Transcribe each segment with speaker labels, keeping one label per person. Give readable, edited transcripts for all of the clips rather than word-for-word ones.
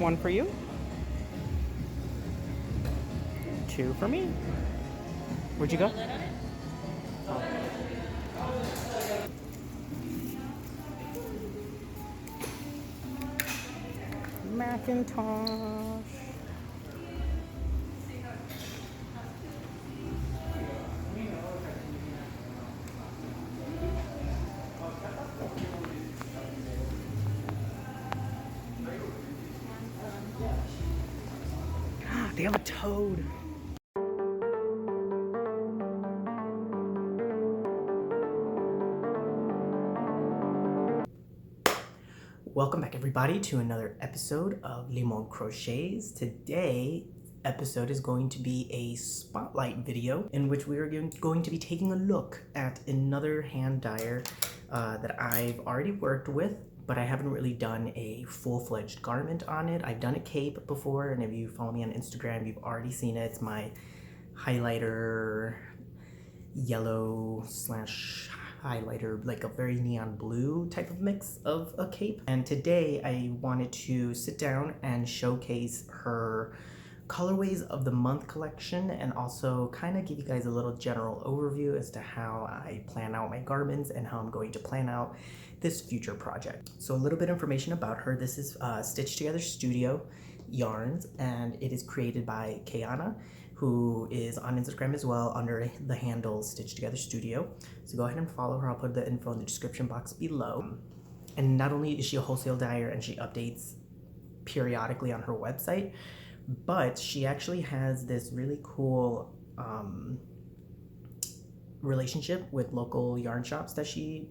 Speaker 1: One for you. Two for me. Where'd you go? Macintosh. They have a toad. Welcome back everybody to another episode of Limon Crochets. Today episode is going to be a spotlight video in which we are going to be taking a look at another hand dyer that I've already worked with, but I haven't really done a full-fledged garment on it. I've done a cape before, and if you follow me on Instagram, you've already seen it. It's my highlighter yellow slash highlighter, like a very neon blue type of mix of a cape. And today I wanted to sit down and showcase her colorways of the month collection, and also kind of give you guys a little general overview as to how I plan out my garments and how I'm going to plan out this future project. So a little bit of information about her. This is Stitch Together Studio yarns, and it is created by Kayana, who is on Instagram as well under the handle Stitch Together Studio. So go ahead and follow her. I'll put the info in the description box below. And not only is she a wholesale dyer and she updates periodically on her website, but she actually has this really cool relationship with local yarn shops that she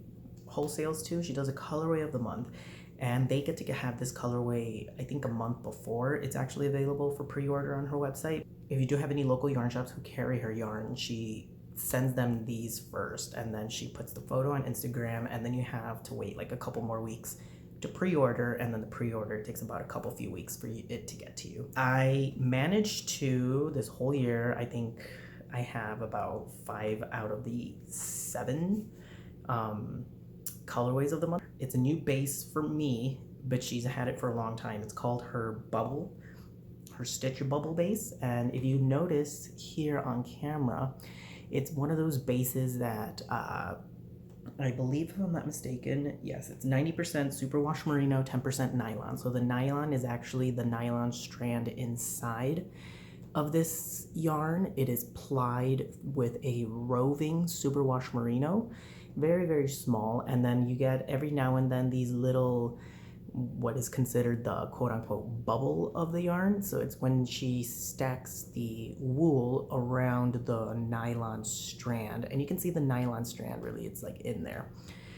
Speaker 1: wholesales to. She does a colorway of the month, and they get to have this colorway, I think, a month before it's actually available for pre-order on her website. If you do have any local yarn shops who carry her yarn, she sends them these first, and then she puts the photo on Instagram, and then you have to wait like a couple more weeks to pre-order, and then the pre-order takes about a few weeks for it to get to you. I managed to, this whole year, I think I have about 5 out of the 7 colorways of the month. It's a new base for me, but she's had it for a long time. It's called her Bubble, her Stitch Bubble base. And if you notice here on camera, it's one of those bases that I believe, if I'm not mistaken, yes, it's 90% superwash merino, 10% nylon. So the nylon is actually the nylon strand inside of this yarn. It is plied with a roving superwash merino, very, very small. And then you get every now and then these little, what is considered the quote-unquote bubble of the yarn. So it's when she stacks the wool around the nylon strand, and you can see the nylon strand really, it's like in there.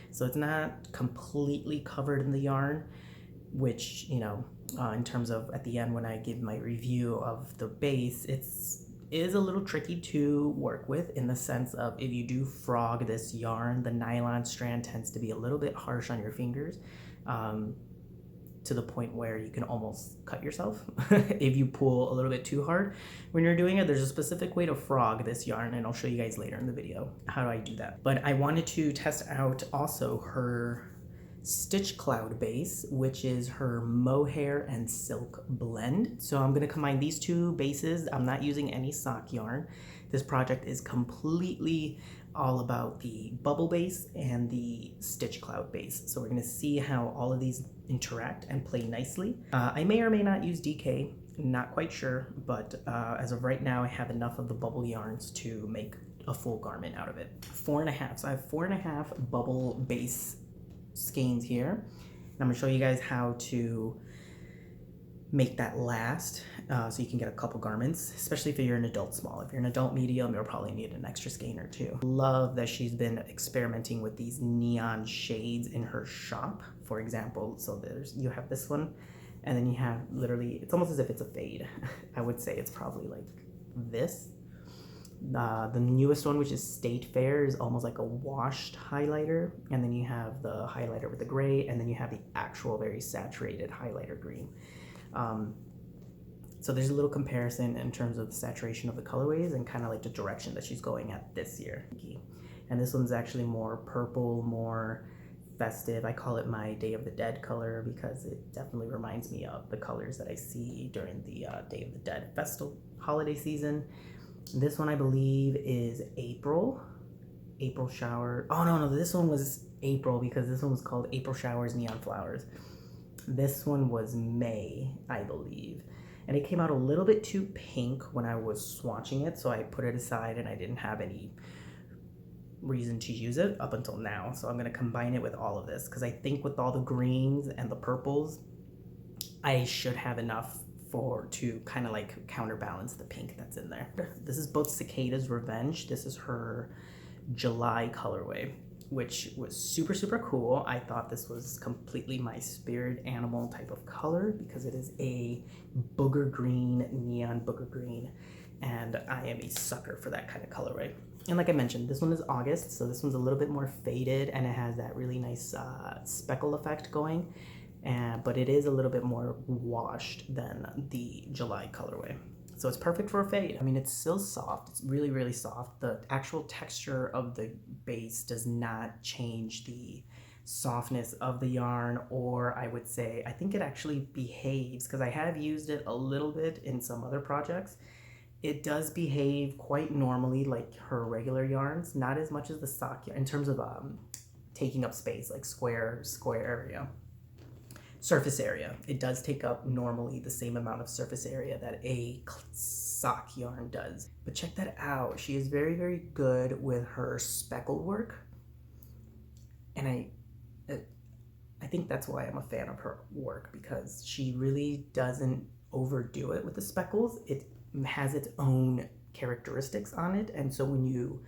Speaker 1: So it's not completely covered in the yarn, which, you know, in terms of at the end when I give my review of the base, it is a little tricky to work with, in the sense of if you do frog this yarn, the nylon strand tends to be a little bit harsh on your fingers, to the point where you can almost cut yourself if you pull a little bit too hard when you're doing it. There's a specific way to frog this yarn, and I'll show you guys later in the video how do I do that. But I wanted to test out also her Stitch Cloud base, which is her mohair and silk blend. So I'm going to combine these two bases. I'm not using any sock yarn. This project is completely all about the bubble base and the Stitch Cloud base. So we're going to see how all of these interact and play nicely. I may or may not use DK, not quite sure, but as of right now I have enough of the bubble yarns to make a full garment out of it. 4.5, so I have 4.5 bubble base skeins here, and I'm going to show you guys how to make that last, so you can get a couple garments, especially if you're an adult small. If you're an adult medium, you'll probably need an extra skein or two. Love that she's been experimenting with these neon shades in her shop, for example. So you have this one, and then you have literally, it's almost as if it's a fade. I would say it's probably like this. The newest one, which is State Fair, is almost like a washed highlighter, and then you have the highlighter with the gray, and then you have the actual very saturated highlighter green. So there's a little comparison in terms of the saturation of the colorways and kind of like the direction that she's going at this year. And this one's actually more purple, more festive. I call it my Day of the Dead color because it definitely reminds me of the colors that I see during the Day of the Dead festival holiday season. This one I believe is April shower. Oh no, this one was April because this one was called April Showers Neon Flowers. This one was May, I believe. And it came out a little bit too pink when I was swatching it, so I put it aside and I didn't have any reason to use it up until now. So I'm going to combine it with all of this because I think with all the greens and the purples, I should have enough to kind of like counterbalance the pink that's in there. This is both Cicada's Revenge. This is her July colorway, which was super, super cool. I thought this was completely my spirit animal type of color because it is a booger green, neon booger green, and I am a sucker for that kind of colorway. And like I mentioned, this one is August, so this one's a little bit more faded and it has that really nice speckle effect going, but it is a little bit more washed than the July colorway. So it's perfect for a fade. I mean, it's still soft. It's really, really soft. The actual texture of the base does not change the softness of the yarn, or I would say, I think it actually behaves, because I have used it a little bit in some other projects. It does behave quite normally like her regular yarns, not as much as the sock yarn in terms of taking up space, like square area. Surface area. It does take up normally the same amount of surface area that a sock yarn does. But check that out. She is very, very good with her speckled work. And I think that's why I'm a fan of her work, because she really doesn't overdo it with the speckles. It has its own characteristics on it. And so when you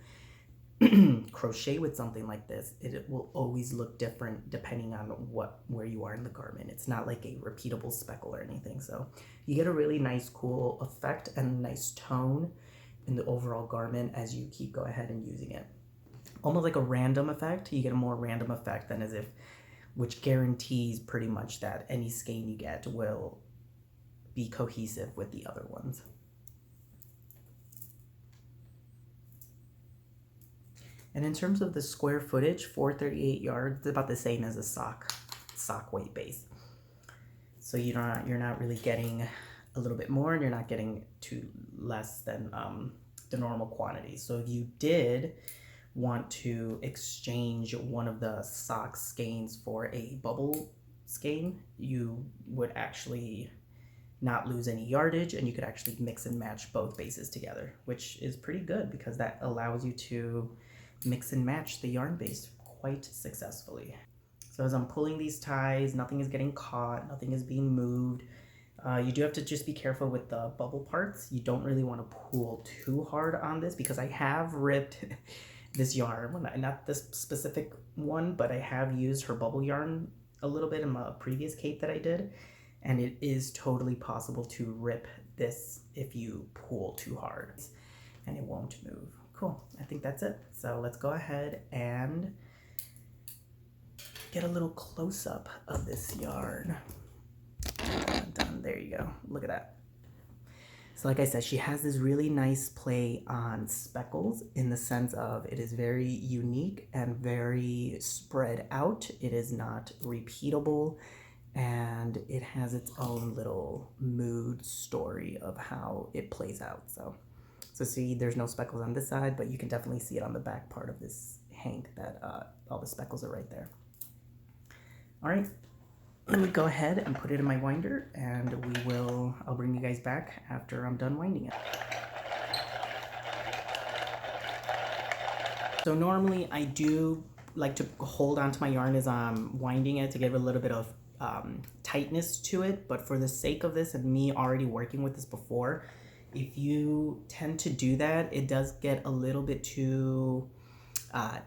Speaker 1: crochet with something like this, it will always look different depending on where you are in the garment. It's not like a repeatable speckle or anything, so you get a really nice cool effect and nice tone in the overall garment as you keep go ahead and using it. Almost like a random effect. You get a more random effect than as if, which guarantees pretty much that any skein you get will be cohesive with the other ones. And in terms of the square footage, 438 yards, it's about the same as a sock weight base. So you're not really getting a little bit more, and you're not getting too less than the normal quantity. So if you did want to exchange one of the sock skeins for a bubble skein, you would actually not lose any yardage, and you could actually mix and match both bases together, which is pretty good because that allows you to mix and match the yarn base quite successfully. So as I'm pulling these ties, nothing is getting caught, nothing is being moved. You do have to just be careful with the bubble parts. You don't really want to pull too hard on this, because I have ripped this yarn, not this specific one, but I have used her bubble yarn a little bit in my previous cape that I did, and it is totally possible to rip this if you pull too hard, and it won't move. Cool, I think that's it. So let's go ahead and get a little close-up of this yarn. Done. There you go. Look at that. So like I said, she has this really nice play on speckles in the sense of it is very unique and very spread out. It is not repeatable, and it has its own little mood story of how it plays out. So see, there's no speckles on this side, but you can definitely see it on the back part of this hank that all the speckles are right there. All right, let me go ahead and put it in my winder, and I'll bring you guys back after I'm done winding it. So normally I do like to hold onto my yarn as I'm winding it to give a little bit of tightness to it, but for the sake of this and me already working with this before, if you tend to do that, it does get a little bit too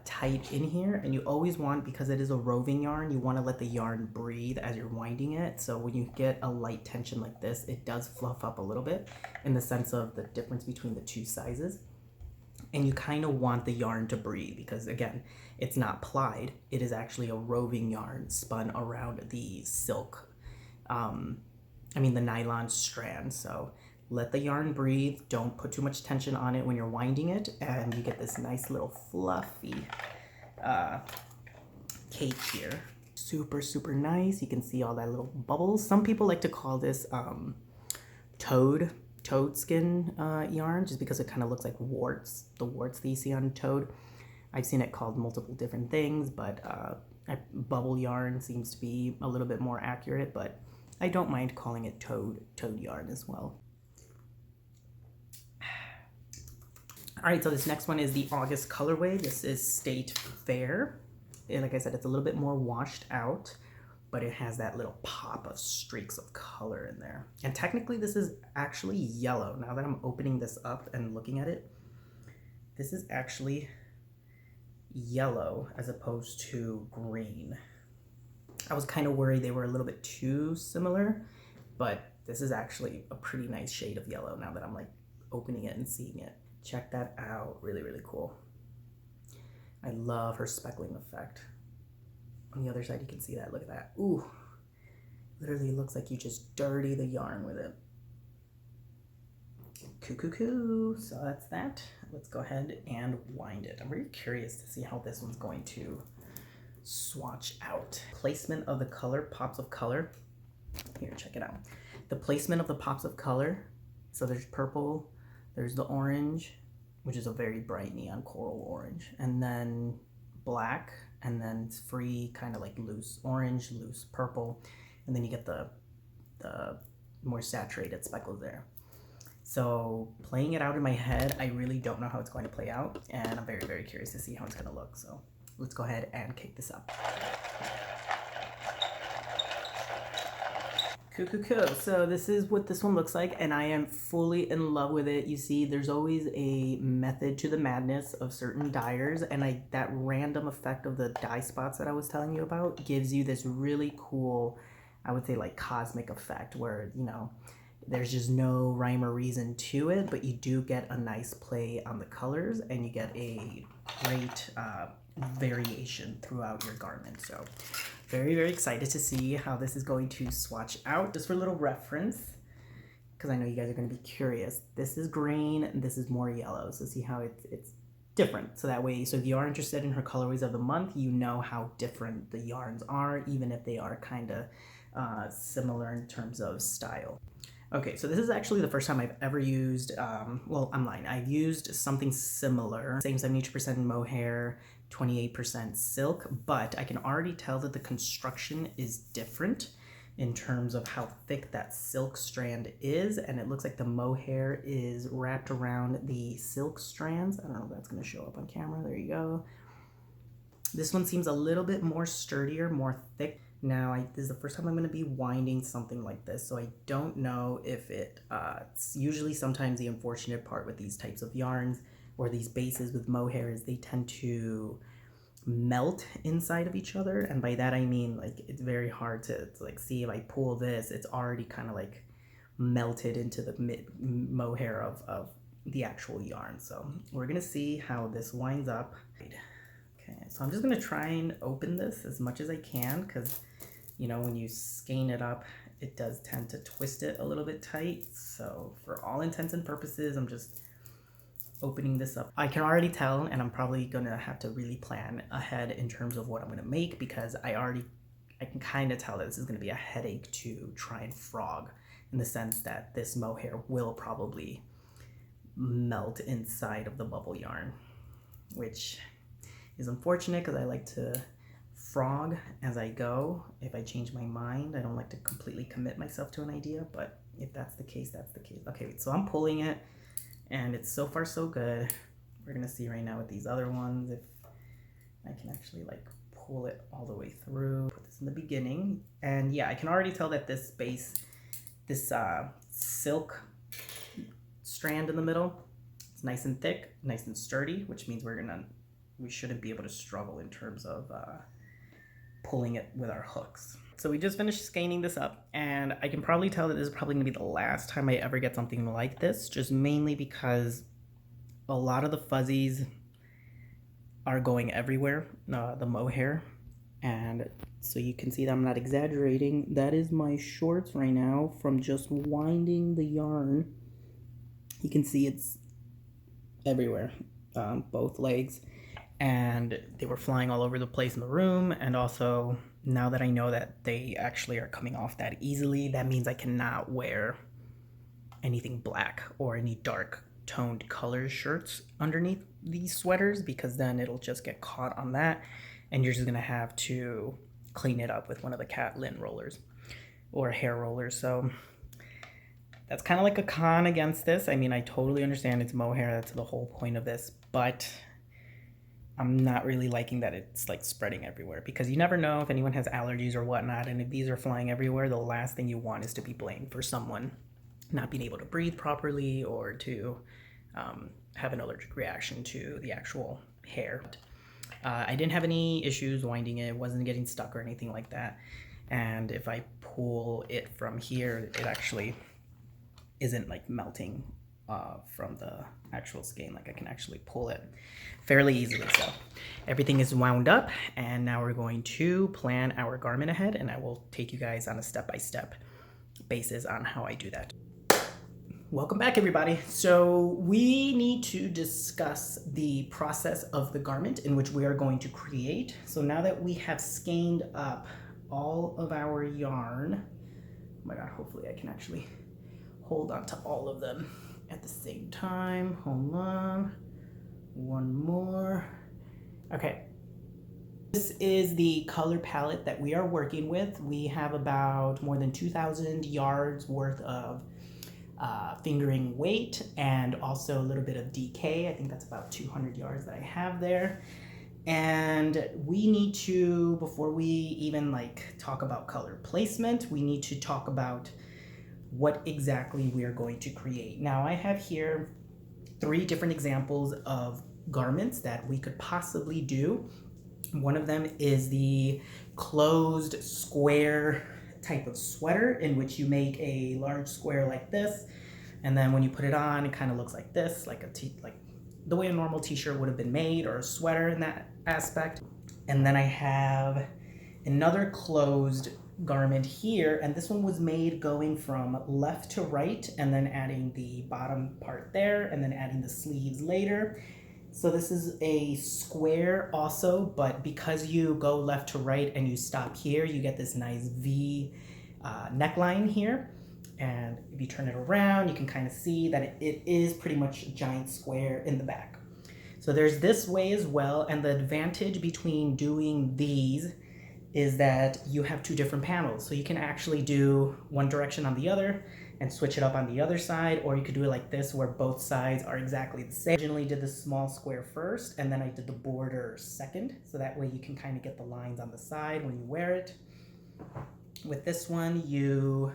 Speaker 1: tight in here, and you always want, because it is a roving yarn, you want to let the yarn breathe as you're winding it. So when you get a light tension like this, it does fluff up a little bit in the sense of the difference between the two sizes. And you kind of want the yarn to breathe because, again, it's not plied. It is actually a roving yarn spun around the silk, the nylon strand. So let the yarn breathe. Don't put too much tension on it when you're winding it, and you get this nice little fluffy cake here. Super, super nice. You can see all that little bubbles. Some people like to call this toad skin yarn, just because it kind of looks like warts, the warts that you see on toad. I've seen it called multiple different things, but bubble yarn seems to be a little bit more accurate, but I don't mind calling it toad yarn as well. All right, so this next one is the August colorway. This is State Fair. And like I said, it's a little bit more washed out, but it has that little pop of streaks of color in there. And technically this is actually yellow. Now that I'm opening this up and looking at it, this is actually yellow as opposed to green. I was kind of worried they were a little bit too similar, but this is actually a pretty nice shade of yellow now that I'm like opening it and seeing it. Check that out, really, really cool. I love her speckling effect. On the other side, you can see that, look at that. Ooh, literally looks like you just dirty the yarn with it. Coo. So that's that. Let's go ahead and wind it. I'm very curious to see how this one's going to swatch out. Placement of the color, pops of color. Here, check it out. The placement of the pops of color. So there's purple, there's the orange, which is a very bright neon coral orange, and then black, and then it's free kind of like loose orange, loose purple, and then you get the more saturated speckles there. So playing it out in my head, I really don't know how it's going to play out, and I'm very, very curious to see how it's going to look. So let's go ahead and kick this up. Cool. So this is what this one looks like, and I am fully in love with it. You see, there's always a method to the madness of certain dyers, and that random effect of the dye spots that I was telling you about gives you this really cool, I would say like cosmic effect where, you know, there's just no rhyme or reason to it, but you do get a nice play on the colors, and you get a great variation throughout your garment. So very, very excited to see how this is going to swatch out. Just for a little reference, because I know you guys are going to be curious, this is green and this is more yellow. So see how it's different. So that way, so if you are interested in her colorways of the month, you know how different the yarns are, even if they are kind of similar in terms of style. Okay, so this is actually the first time I've ever used, well, I'm lying. I've used something similar, same 72% mohair, 28% silk, but I can already tell that the construction is different in terms of how thick that silk strand is, and it looks like the mohair is wrapped around the silk strands. I don't know if that's going to show up on camera. There you go. This one seems a little bit more sturdier, more thick. Now, this is the first time I'm going to be winding something like this, so I don't know if it's usually sometimes the unfortunate part with these types of yarns or these bases with mohair is they tend to melt inside of each other, and by that I mean like it's very hard to like see if I pull this, it's already kind of like melted into the mohair of the actual yarn. So we're going to see how this winds up. Okay, so I'm just going to try and open this as much as I can because, you know, when you skein it up, it does tend to twist it a little bit tight. So for all intents and purposes, I'm just opening this up. I can already tell, and I'm probably going to have to really plan ahead in terms of what I'm going to make because I can kind of tell that this is going to be a headache to try and frog in the sense that this mohair will probably melt inside of the bubble yarn, which is unfortunate because I like to frog as I go. If I change my mind, I don't like to completely commit myself to an idea, but if that's the case, that's the case. Okay, so I'm pulling it and it's so far so good. We're gonna see right now with these other ones if I can actually like pull it all the way through. Put this in the beginning, and yeah, I can already tell that this base, this silk strand in the middle, it's nice and thick, nice and sturdy, which means we shouldn't be able to struggle in terms of pulling it with our hooks. So we just finished skeining this up, and I can probably tell that this is probably gonna be the last time I ever get something like this, just mainly because a lot of the fuzzies are going everywhere, the mohair, and so you can see that I'm not exaggerating. That is my shorts right now from just winding the yarn. You can see it's everywhere, both legs. and they were flying all over the place in the room. And also, now that I know that they actually are coming off that easily, that means I cannot wear anything black or any dark toned color shirts underneath these sweaters, because then it'll just get caught on that and you're just gonna have to clean it up with one of the cat lint rollers or hair rollers. So that's kind of like a con against this. I mean, I totally understand it's mohair, that's the whole point of this, but I'm not really liking that it's like spreading everywhere, because you never know if anyone has allergies or whatnot, and if these are flying everywhere, the last thing you want is to be blamed for someone not being able to breathe properly or to have an allergic reaction to the actual hair. I didn't have any issues winding it, wasn't getting stuck or anything like that. And if I pull it from here, it actually isn't like melting from the actual skein. Like I can actually pull it fairly easily. So everything is wound up, and now we're going to plan our garment ahead, and I will take you guys on a step-by-step basis on how I do that. Welcome back, everybody. So we need to discuss the process of the garment in which we are going to create. So now that we have skeined up all of our yarn, oh my God, hopefully I can actually hold on to all of them at the same time. Hold on, one more. Okay, this is the color palette that we are working with. We have about more than 2,000 yards worth of fingering weight, and also a little bit of DK. I think that's about 200 yards that I have there. And we need to, before we even like talk about color placement, we need to talk about what exactly we are going to create. Now I have here 3 different examples of garments that we could possibly do. One of them is the closed square type of sweater, in which you make a large square like this, and then when you put it on, it kind of looks like this, like the way a normal t-shirt would have been made, or a sweater in that aspect. And then I have another closed garment here, and this one was made going from left to right and then adding the bottom part there and then adding the sleeves later. So this is a square also, but because you go left to right and you stop here, you get this nice V neckline here. And if you turn it around, you can kind of see that it is pretty much a giant square in the back. So there's this way as well, and the advantage between doing these is that you have 2 different panels. So you can actually do one direction on the other and switch it up on the other side, or you could do it like this where both sides are exactly the same. I originally did the small square first, and then I did the border second, so that way you can kind of get the lines on the side when you wear it. With this one, you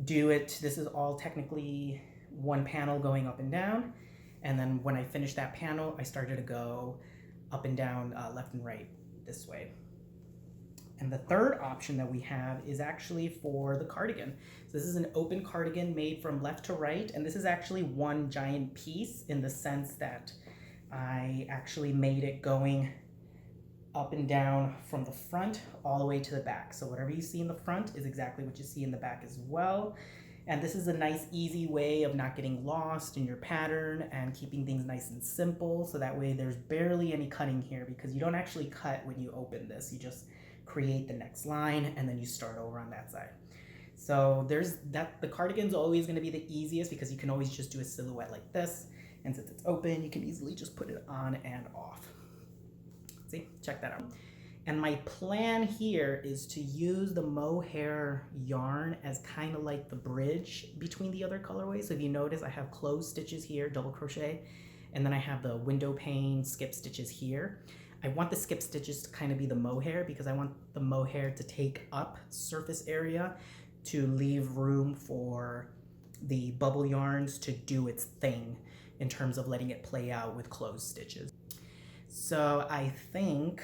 Speaker 1: do it, this is all technically one panel going up and down, and then when I finished that panel, I started to go up and down, left and right this way. And the third option that we have is actually for the cardigan. So this is an open cardigan made from left to right, and this is actually one giant piece in the sense that I actually made it going up and down from the front all the way to the back. So whatever you see in the front is exactly what you see in the back as well. And this is a nice easy way of not getting lost in your pattern and keeping things nice and simple. So that way there's barely any cutting here, because you don't actually cut when you open this. You just create the next line and then you start over on that side. So there's that. The cardigan's always going to be the easiest because you can always just do a silhouette like this, and since it's open, you can easily just put it on and off. See, check that out. And my plan here is to use the mohair yarn as kind of like the bridge between the other colorways. So if you notice, I have closed stitches here, double crochet, and then I have the window pane skip stitches here. I want the skip stitches to kind of be the mohair, because I want the mohair to take up surface area to leave room for the bubble yarns to do its thing in terms of letting it play out with closed stitches. So I think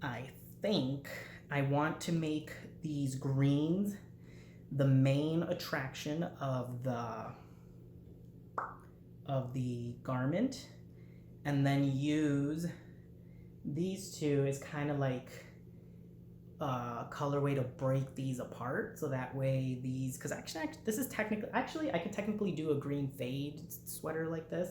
Speaker 1: I want to make these greens the main attraction of the garment, and then use these 2 as kind of like a colorway to break these apart. So that way these, because actually this is technically, I could technically do a green fade sweater like this.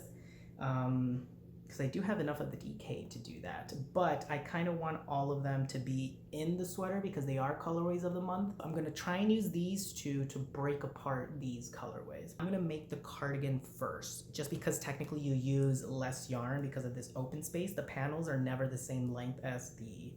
Speaker 1: because I do have enough of the DK to do that. But I kind of want all of them to be in the sweater because they are colorways of the month. I'm gonna try and use these two to break apart these colorways. I'm gonna make the cardigan first, just because technically you use less yarn because of this open space. The panels are never the same length as the